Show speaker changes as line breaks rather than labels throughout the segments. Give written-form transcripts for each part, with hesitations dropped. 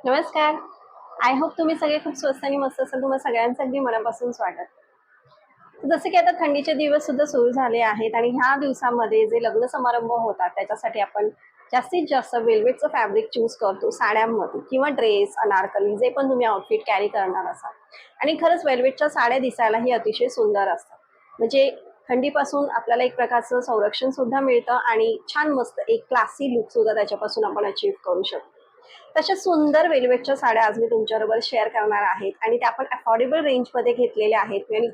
नमस्कार. I hope तुम्ही सगळे खूप स्वस्त आणि मस्त असाल. तुम्हाला सगळ्यांचं अगदी मनापासून स्वागत. जसं की आता थंडीचे दिवस सुद्धा सुरू झाले आहेत आणि ह्या दिवसामध्ये जे लग्न समारंभ होतात त्याच्यासाठी आपण जास्तीत जास्त वेल्वेटचं फॅब्रिक चूज करतो साड्यांमध्ये किंवा ड्रेस, अनारकली जे पण तुम्ही आउटफिट कॅरी करणार असाल. आणि खरंच वेल्वेटच्या साड्या दिसायलाही अतिशय सुंदर असतात. म्हणजे थंडीपासून आपल्याला एक प्रकारचं संरक्षण सुद्धा मिळतं आणि छान मस्त एक क्लासी लुक सुद्धा त्याच्यापासून आपण अचीव्ह करू शकतो. तशा सुंदर वेल्वेटच्या साड्या आज मी तुमच्याबरोबर शेअर करणार आहेत आणि त्या आपण अफोर्डेबल रेंजमध्ये घेतलेल्या आहेत आणि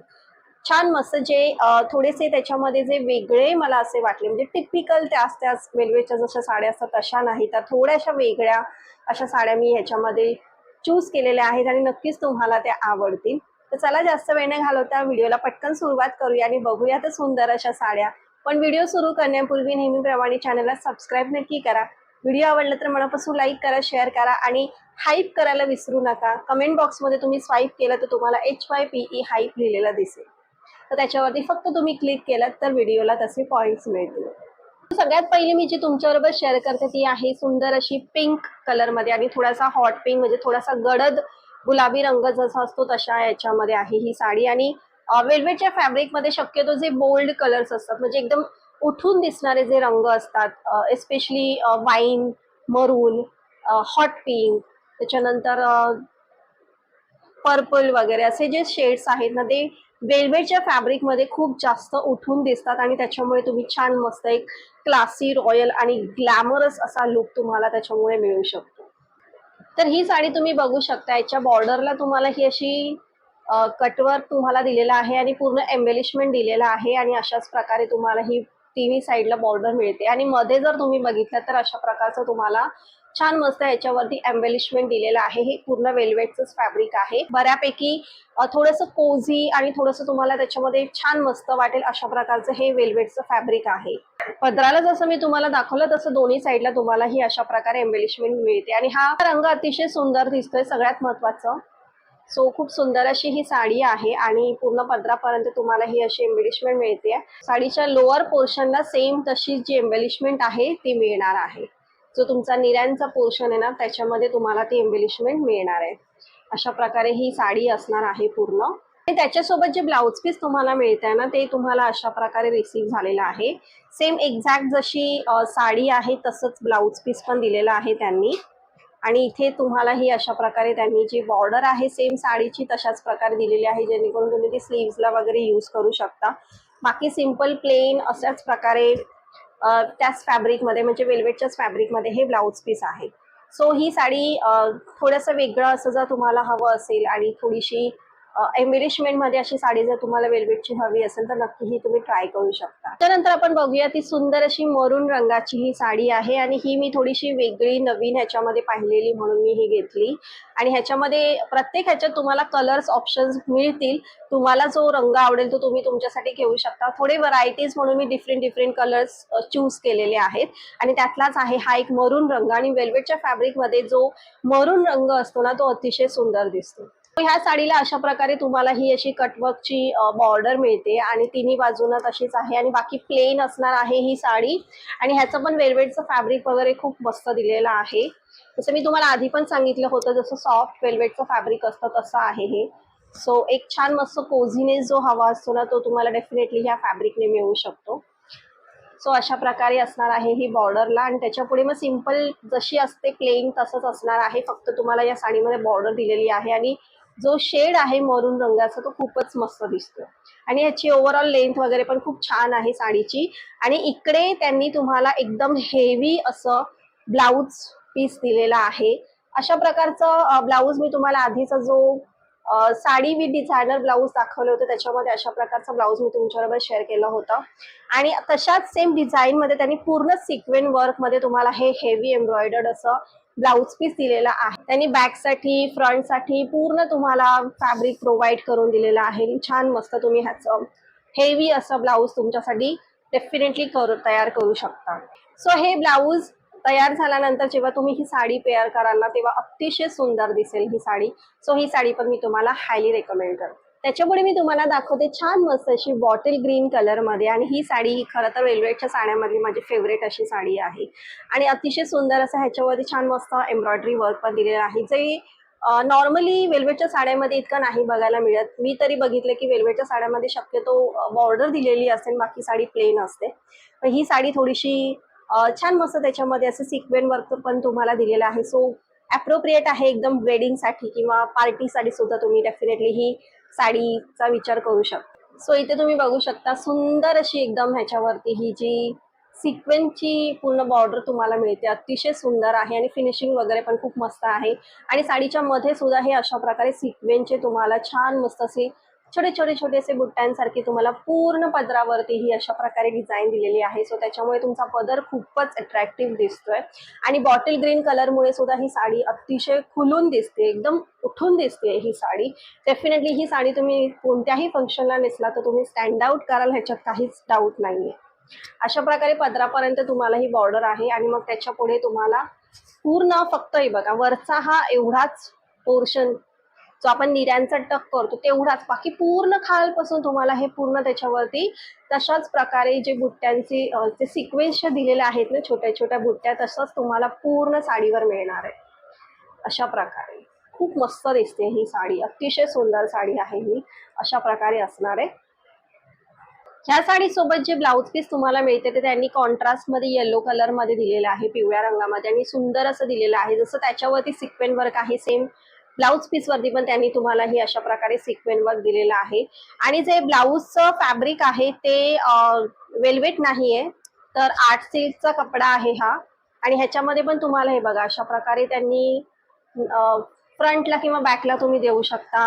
छान मस्त जे थोडेसे त्याच्यामध्ये जे वेगळे मला असे वाटले म्हणजे टिपिकल त्याच वेल्वेटच्या जशा साड्या असतात तशा नाही तर थोड्याशा वेगळ्या अशा साड्या मी ह्याच्यामध्ये चूज केलेल्या आहेत आणि नक्कीच तुम्हाला त्या आवडतील. तर चला जास्त वेळ न घालवता व्हिडिओला पटकन सुरुवात करूया आणि बघूया तर सुंदर अशा साड्या. पण व्हिडिओ सुरू करण्यापूर्वी नेहमीप्रमाणे चॅनलला सबस्क्राईब नक्की करा. व्हिडिओ आवडला तर मनापासून लाईक करा, शेअर करा आणि हाईप करायला विसरू नका. कमेंट बॉक्समध्ये तुम्ही स्वाईप केलं तर तुम्हाला HYPE हाईप लिहिलेला दिसेल. तर त्याच्यावरती फक्त तुम्ही क्लिक केलं तर व्हिडिओला तसे पॉईंट्स मिळतील. सगळ्यात पहिली मी जी तुमच्याबरोबर शेअर करते ती आहे सुंदर अशी पिंक कलरमध्ये आणि थोडासा हॉट पिंक म्हणजे थोडासा गडद गुलाबी रंग जसा असतो तशा याच्यामध्ये आहे ही साडी. आणि वेल्वेटच्या फॅब्रिकमध्ये शक्यतो जे बोल्ड कलर्स असतात म्हणजे एकदम उठून दिसणारे जे रंग असतात एस्पेशली वाईन, मरून, हॉट पिंक, त्याच्यानंतर पर्पल वगैरे असे जे शेड्स आहेत ना ते वेल्वेटच्या फॅब्रिकमध्ये खूप जास्त उठून दिसतात आणि त्याच्यामुळे तुम्ही छान मस्त एक क्लासी, रॉयल आणि ग्लॅमरस असा लुक तुम्हाला त्याच्यामुळे मिळू शकतो. तर ही साडी तुम्ही बघू शकता. याच्या बॉर्डरला तुम्हाला ही अशी कटवर्क तुम्हाला दिलेला आहे आणि पूर्ण एम्बेलिशमेंट दिलेला आहे आणि अशाच प्रकारे तुम्हाला ही तिन्ही साईडला बॉर्डर मिळते आणि मध्ये जर तुम्ही बघितलं तर अशा प्रकारचं तुम्हाला छान मस्त याच्यावरती एम्बेलिशमेंट दिलेलं आहे. हे पूर्ण वेल्वेटचंच फॅब्रिक आहे. बऱ्यापैकी थोडंसं कोझी आणि थोडंसं तुम्हाला त्याच्यामध्ये छान मस्त वाटेल अशा प्रकारचं हे वेल्वेटचं फॅब्रिक आहे. पदराला जसं मी तुम्हाला दाखवलं तसं दोन्ही साईडला तुम्हाला ही अशा प्रकारे एम्बेलिशमेंट मिळते आणि हा रंग अतिशय सुंदर दिसतोय सगळ्यात महत्वाचं. सो खूप सुंदर अशी ही साडी आहे आणि पूर्ण पदरापर्यंत तुम्हाला ही अशी एम्बेलिशमेंट मिळते. साडीच्या लोअर पोर्शनला सेम तशी जी एम्बेलिशमेंट आहे ती मिळणार आहे. जो तुमचा निऱ्यांचा पोर्शन आहे ना त्याच्यामध्ये तुम्हाला ती एम्बेलिशमेंट मिळणार आहे. अशा प्रकारे ही साडी असणार आहे पूर्ण. आणि त्याच्यासोबत जे ब्लाउज पीस तुम्हाला मिळतंय ना ते तुम्हाला अशा प्रकारे रिसीव्ह झालेलं आहे. सेम एक्झॅक्ट जशी साडी आहे तसंच ब्लाउज पीस पण दिलेला आहे त्यांनी. आणि इथे तुम्हाला ही अशा प्रकारे त्यांनी जी बॉर्डर आहे सेम साडीची तशाच प्रकारे दिलेली आहे जेणेकरून तुम्ही ती स्लीव्सला वगैरे यूज करू शकता. बाकी सिंपल प्लेन अशाच प्रकारे त्याच फॅब्रिकमध्ये म्हणजे वेल्वेटच्याच फॅब्रिकमध्ये हे ब्लाउज पीस आहे. सो ही साडी थोडंसं वेगळं असं जर तुम्हाला हवं असेल आणि थोडीशी मध्ये अशी साडी जर तुम्हाला वेल्वेटची हवी असेल तर नक्की ही तुम्ही ट्राय करू शकता. त्यानंतर आपण बघूया ती सुंदर अशी मरून रंगाची ही साडी आहे आणि ही मी थोडीशी वेगळी नवीन ह्याच्यामध्ये पाहिलेली म्हणून मी ही घेतली. आणि ह्याच्यामध्ये प्रत्येक ह्याच्यात तुम्हाला कलर्स ऑप्शन्स मिळतील. तुम्हाला जो रंग आवडेल तो तुम्ही तुमच्यासाठी घेऊ शकता. थोडे व्हरायटीज म्हणून मी डिफरंट कलर्स चूज केलेले आहेत आणि त्यातलाच आहे हा एक मरून रंग. आणि वेल्वेटच्या फॅब्रिकमध्ये जो मरून रंग असतो ना तो अतिशय सुंदर दिसतो. ह्या साडीला अशा प्रकारे तुम्हाला ही अशी कटवर्कची बॉर्डर मिळते आणि तिन्ही बाजूनं तशीच आहे आणि बाकी प्लेन असणार आहे ही साडी. आणि ह्याचं पण वेल्वेटचं फॅब्रिक वगैरे खूप मस्त दिलेलं आहे. जसं मी तुम्हाला आधी पण सांगितलं होतं जसं सॉफ्ट वेल्वेटचं फॅब्रिक असतं तसं आहे हे. सो एक छान मस्त कोझीनेस जो हवा असतो ना तो तुम्हाला डेफिनेटली ह्या फॅब्रिकने मिळू शकतो. सो अशा प्रकारे असणार आहे ही बॉर्डरला आणि त्याच्यापुढे मग सिंपल जशी असते प्लेन तसंच असणार आहे. फक्त तुम्हाला या साडीमध्ये बॉर्डर दिलेली आहे आणि जो शेड आहे मरून रंगाचा तो खूपच मस्त दिसतो. आणि याची ओव्हरऑल लेंथ वगैरे पण खूप छान आहे साडीची. आणि इकडे त्यांनी तुम्हाला एकदम हेवी असं ब्लाऊज पीस दिलेला आहे. अशा प्रकारचं ब्लाऊज मी तुम्हाला आधीचा जो साडी विथ डिझायनर ब्लाऊज दाखवले होते त्याच्यामध्ये अशा प्रकारचा ब्लाऊज मी तुमच्याबरोबर शेअर केलं होतं. आणि तशाच सेम डिझाईनमध्ये त्यांनी पूर्ण सिक्वेन वर्कमध्ये तुम्हाला हे हेवी एम्ब्रॉयडर्ड असं ब्लाऊज पीस दिलेला आहे. त्यांनी बॅकसाठी फ्रंटसाठी पूर्ण तुम्हाला फॅब्रिक प्रोव्हाइड करून दिलेलं आहे. छान मस्त तुम्ही ह्याचं हेवी असं ब्लाऊज तुमच्यासाठी डेफिनेटली तयार करू शकता. सो हे ब्लाऊज तयार झाल्यानंतर जेव्हा तुम्ही ही साडी पेअर कराल ना तेव्हा अतिशय सुंदर दिसेल ही साडी. सो ही साडी पण मी तुम्हाला हायली रेकमेंड करते. त्याच्यापुढे मी तुम्हाला दाखवते छान मस्त अशी बॉटल ग्रीन कलर मध्ये, आणि ही साडी खरं तर वेल्वेटच्या साड्यांमधली माझी फेवरेट अशी साडी आहे. आणि अतिशय सुंदर असं ह्याच्यावरती छान मस्त एम्ब्रॉयडरी वर्क पण दिलेलं आहे, जे नॉर्मली वेल्वेटच्या साड्यामध्ये इतकं नाही बघायला मिळत. मी तरी बघितलं की वेल्वेटच्या साड्यामध्ये शक्यतो बॉर्डर दिलेली असते, बाकी साडी प्लेन असते. पण ही साडी थोडीशी छान मस्त त्याच्यामध्ये असं सिक्वेन वर्क पण तुम्हाला दिलेलं आहे. सो ॲप्रोप्रिएट आहे एकदम वेडिंगसाठी किंवा पार्टीसाठी सुद्धा तुम्ही डेफिनेटली ही साडीचा विचार करू शकता. सो इथे तुम्ही बघू शकता सुंदर अशी एकदम ह्याच्यावरती ही जी सिक्वेन्सची पूर्ण बॉर्डर तुम्हाला मिळते, अतिशय सुंदर आहे आणि फिनिशिंग वगैरे पण खूप मस्त आहे. आणि साडीच्या मध्ये सुद्धा हे अशा प्रकारे सिक्वेन्सचे तुम्हाला छान मस्त असे छोटे छोटे छोटेसे बुट्ट्यांसारखे तुम्हाला पूर्ण पदरावरती ही अशा प्रकारे डिझाईन दिलेली आहे. सो त्याच्यामुळे तुमचा पदर खूपच अट्रॅक्टिव्ह दिसतोय. आणि बॉटल ग्रीन कलरमुळे सुद्धा ही साडी अतिशय खुलून दिसते, एकदम उठून दिसते ही साडी. डेफिनेटली ही साडी तुम्ही कोणत्याही फंक्शनला नेसला तर तुम्ही स्टँड आउट कराल, ह्याच्यात काहीच डाऊट नाहीये. अशा प्रकारे पदरापर्यंत तुम्हाला ही बॉर्डर आहे, आणि मग त्याच्या पुढे तुम्हाला पूर्ण फक्त हे बघा वरचा हा एवढाच पोर्शन जो आपण निर्यांचा टक करतो तेवढाच, बाकी पूर्ण खालपासून तुम्हाला हे पूर्ण त्याच्यावरती तशाच प्रकारे जे बुट्ट्यांचे जे सिक्वेन्स दिलेले आहेत ना, छोट्या छोट्या बुट्ट्या, तसंच तुम्हाला पूर्ण साडीवर मिळणार आहे. अशा प्रकारे खूप मस्त दिसते ही साडी, अतिशय सुंदर साडी आहे ही. अशा प्रकारे असणार आहे. ह्या साडीसोबत जे ब्लाऊज पीस तुम्हाला मिळते ते त्यांनी कॉन्ट्रास्टमध्ये येलो कलरमध्ये दिलेलं आहे, पिवळ्या रंगामध्ये, आणि सुंदर असं दिलेलं आहे. जसं त्याच्यावरती सिक्वेन वर्क आहे, सेम ब्लाऊज पीसवरती पण त्यांनी तुम्हाला ही अशा प्रकारे सिक्वेन वर्क दिलेलं आहे. आणि जे ब्लाऊजचं फॅब्रिक आहे ते वेल्वेट नाहीये, तर आर्ट सिल्कचा कपडा आहे हा. आणि ह्याच्यामध्ये पण तुम्हाला हे बघा अशा प्रकारे त्यांनी फ्रंटला किंवा बॅकला तुम्ही देऊ शकता,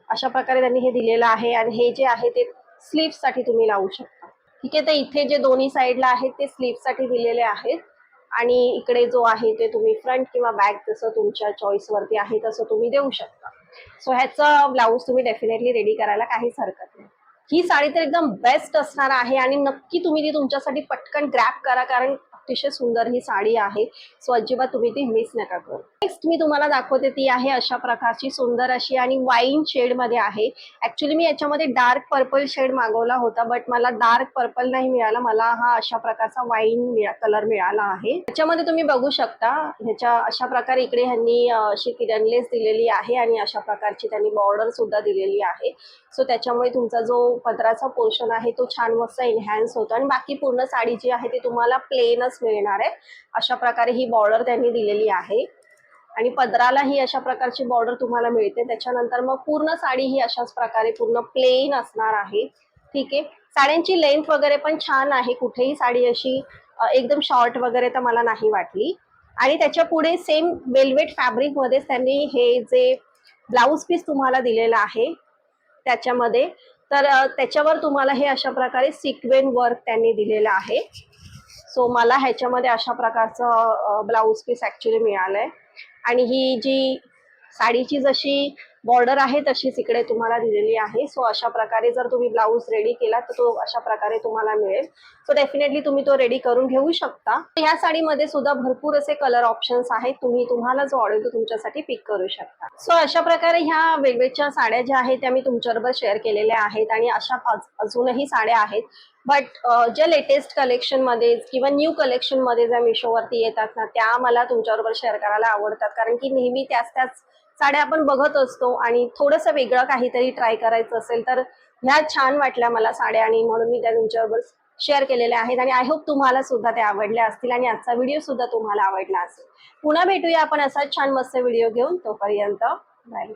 अशा प्रकारे त्यांनी हे दिलेलं आहे. आणि हे जे आहे ते स्लीव्हसाठी तुम्ही लावू शकता. ठीक आहे, तर इथे जे दोन्ही साईडला आहेत ते स्लीव्हसाठी दिलेले आहेत, आणि इकडे जो आहे ते तुम्ही फ्रंट किंवा बॅक जसं तुमच्या चॉईसवरती आहे तसं तुम्ही देऊ शकता. सो ह्याचा ब्लाऊज तुम्ही डेफिनेटली रेडी करायला काहीच हरकत नाही. ही साडी तर एकदम बेस्ट असणार आहे, आणि नक्की तुम्ही ती तुमच्यासाठी पटकन ग्रॅब करा, कारण अतिशय सुंदर ही साडी आहे. सो अजिबात तुम्ही ती मिस नका करू. नेक्स्ट मी तुम्हाला दाखवते ती आहे अशा प्रकारची सुंदर अशी आणि वाईन शेडमध्ये आहे. ऍक्च्युली मी याच्यामध्ये डार्क पर्पल शेड मागवला होता, बट मला डार्क पर्पल नाही मिळाला, मला हा अशा प्रकारचा वाईन कलर मिळाला आहे. त्याच्यामध्ये तुम्ही बघू शकता ह्याच्या अशा प्रकारे इकडे ह्यांनी अशी किरणलेस दिलेली आहे, आणि अशा प्रकारची त्यांनी बॉर्डर सुद्धा दिलेली आहे. सो त्याच्यामुळे तुमचा जो पदराचा पोर्शन आहे तो छान मस्त एनहॅन्स होतो, आणि बाकी पूर्ण साडी जी आहे ती तुम्हाला प्लेनच मिळणार आहे. अशा प्रकारे ही बॉर्डर त्यांनी दिलेली आहे, आणि पदराला ही अशा प्रकारची बॉर्डर तुम्हाला मिळते. त्याच्यानंतर मग पूर्ण साडी ही अशाच प्रकारे पूर्ण प्लेन असणार आहे. ठीक आहे, साड्यांची लेंथ वगैरे पण छान आहे, कुठेही साडी अशी एकदम शॉर्ट वगैरे तर मला नाही वाटली. आणि त्याच्या पुढे सेम वेल्वेट फॅब्रिक मध्येच त्यांनी हे जे ब्लाऊज पीस तुम्हाला दिलेलं आहे त्याच्यामध्ये, तर त्याच्यावर तुम्हाला हे अशा प्रकारे सिक्वेन वर्क त्यांनी दिलेलं आहे. सो मला ह्याच्यामध्ये अशा प्रकारचं ब्लाऊज पीस ऍक्च्युली मिळालंय, आणि ही जी साडीची जशी बॉर्डर आहे तशीच इकडे तुम्हाला दिलेली आहे. सो अशा प्रकारे जर तुम्ही ब्लाऊज रेडी केला तर तो अशा प्रकारे तुम्हाला मिळेल. सो डेफिनेटली तुम्ही तो रेडी करून घेऊ शकता. ह्या साडीमध्ये सुद्धा भरपूर असे कलर ऑप्शन्स आहेत, तुम्हाला जो आवडेल तो तुमच्यासाठी पिक करू शकता. सो अशा प्रकारे ह्या वेल्वेटच्या साड्या ज्या आहेत त्या मी तुमच्याबरोबर शेअर केलेल्या आहेत, आणि अशा अजूनही साड्या आहेत. बट ज्या लेटेस्ट कलेक्शन मध्ये किंवा न्यू कलेक्शन मध्ये ज्या मिशोवरती येतात ना, त्या मला तुमच्याबरोबर शेअर करायला आवडतात, कारण की नेहमी त्याच साड्या आपण बघत असतो, आणि थोडंसं वेगळं काहीतरी ट्राय करायचं असेल तर ह्या छान वाटल्या मला साड्या, आणि म्हणून मी त्या तुमच्याबरोबर शेअर केलेल्या आहेत. आणि आय होप तुम्हाला सुद्धा त्या आवडल्या असतील, आणि आजचा व्हिडिओ सुद्धा तुम्हाला आवडला असेल. पुन्हा भेटूया आपण असाच छान मस्त व्हिडिओ घेऊन. तोपर्यंत बाय.